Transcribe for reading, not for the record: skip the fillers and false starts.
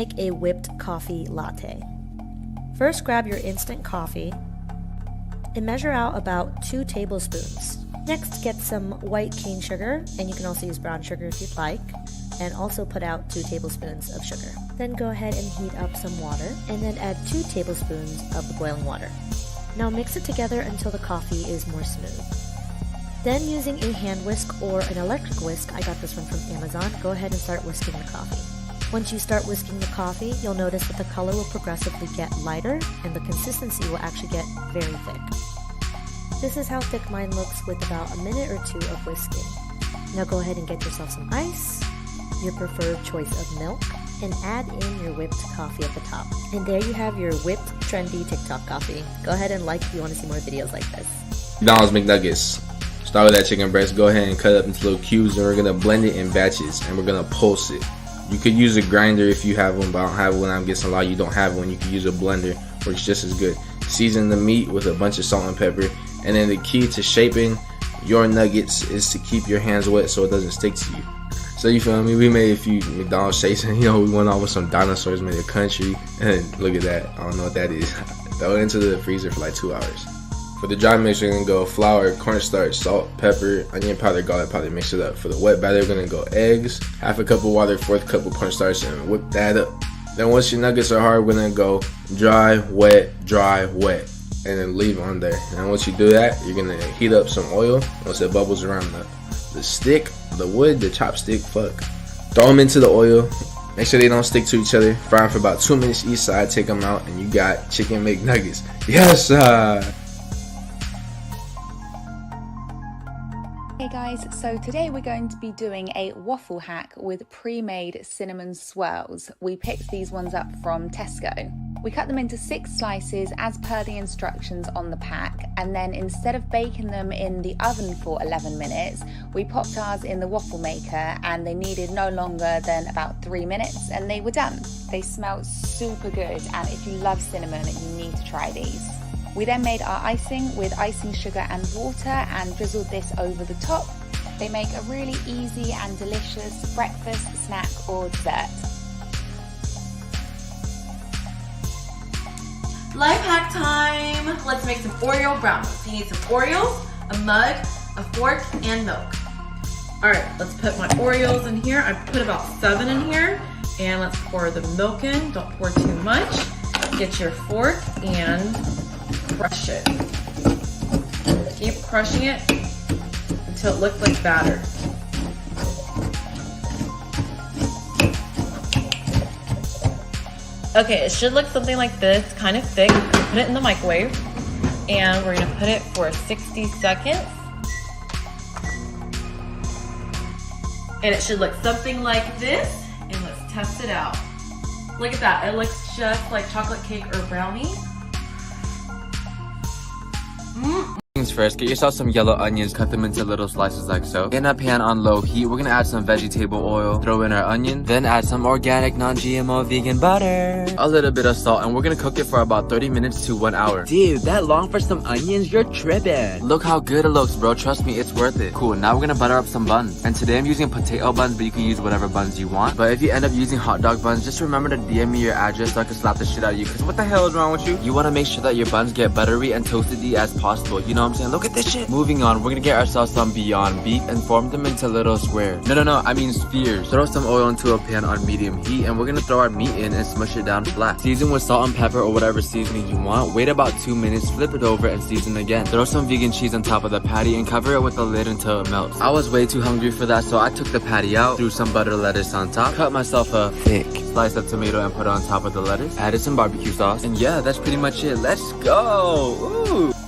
Make a whipped coffee latte. First, grab your instant coffee and measure out about 2 tablespoons. Next, get some white cane sugar, and you can also use brown sugar if you'd like, and also put out 2 tablespoons of sugar. Then go ahead and heat up some water, and then add 2 tablespoons of the boiling water. Now mix it together until the coffee is more smooth. Then using a hand whisk or an electric whisk, I got this one from Amazon, go ahead and start whisking the coffee. Once you start whisking the coffee, you'll notice that the color will progressively get lighter and the consistency will actually get very thick. This is how thick mine looks with about a minute or 2 of whisking. Now go ahead and get yourself some ice, your preferred choice of milk, and add in your whipped coffee at the top. And there you have your whipped, trendy TikTok coffee. Go ahead and like if you want to see more videos like this. McDonald's McNuggets. Start with that chicken breast, go ahead and cut it up into little cubes, and we're gonna blend it in batches, and we're gonna pulse it. You could use a grinder if you have one, but I don't have one. I'm guessing a lot of you don't have one. You could use a blender, works just as good. Season the meat with a bunch of salt and pepper, and then the key to shaping your nuggets is to keep your hands wet so it doesn't stick to you. So you feel me? We made a few McDonald's shapes, and we went off with some dinosaurs made a country, and look at that. I don't know what that is. Throw it into the freezer for like 2 hours. For the dry mix, we're gonna go flour, cornstarch, salt, pepper, onion powder, garlic powder, mix it up. For the wet batter, we're gonna go eggs, half a cup of water, 1/4 cup of cornstarch, and whip that up. Then once your nuggets are hard, we're gonna go dry, wet, and then leave on there. And once you do that, you're gonna heat up some oil. Once it bubbles around the stick, the wood, the chopstick, throw them into the oil. Make sure they don't stick to each other. Fry them for about 2 minutes each side. Take them out, and you got chicken McNuggets. Yes, Hey guys, so today we're going to be doing a waffle hack with pre-made cinnamon swirls. We picked these ones up from Tesco. We cut them into 6 slices as per the instructions on the pack, and then instead of baking them in the oven for 11 minutes, we popped ours in the waffle maker, and they needed no longer than about 3 minutes and they were done. They smell super good, and if you love cinnamon, you need to try these. We then made our icing with icing sugar and water and drizzled this over the top. They make a really easy and delicious breakfast, snack or dessert. Life hack time! Let's make some Oreo brownies. You need some Oreos, a mug, a fork, and milk. Alright, let's put my Oreos in here. I put about 7 in here. And let's pour the milk in. Don't pour too much. Get your fork and crush it. Keep crushing it until it looks like batter. Okay, it should look something like this, kind of thick. Put it in the microwave, and we're gonna put it for 60 seconds. And it should look something like this, and let's test it out. Look at that, it looks just like chocolate cake or brownie. First, get yourself some yellow onions, cut them into little slices like so. In a pan on low heat, we're gonna add some vegetable oil, throw in our onion, then add some organic non-GMO vegan butter, a little bit of salt, and we're gonna cook it for about 30 minutes to 1 hour. Dude, that long for some onions? You're tripping. Look how good it looks, bro. Trust me, it's worth it. Cool, now we're gonna butter up some buns. And today I'm using potato buns, but you can use whatever buns you want. But if you end up using hot dog buns, just remember to DM me your address so I can slap the shit out of you, because what the hell is wrong with you? You wanna make sure that your buns get buttery and toasty as possible. You know what I'm saying? Look at this shit. Moving on, we're gonna get ourselves some Beyond Beef and form them into little squares. No, I mean spheres. Throw some oil into a pan on medium heat, and we're gonna throw our meat in and smush it down flat. Season with salt and pepper or whatever seasoning you want. Wait about 2 minutes, flip it over, and season again. Throw some vegan cheese on top of the patty and cover it with a lid until it melts. I was way too hungry for that, so I took the patty out, threw some butter lettuce on top, cut myself a thick slice of tomato and put it on top of the lettuce, added some barbecue sauce, and yeah, that's pretty much it. Let's go! Ooh!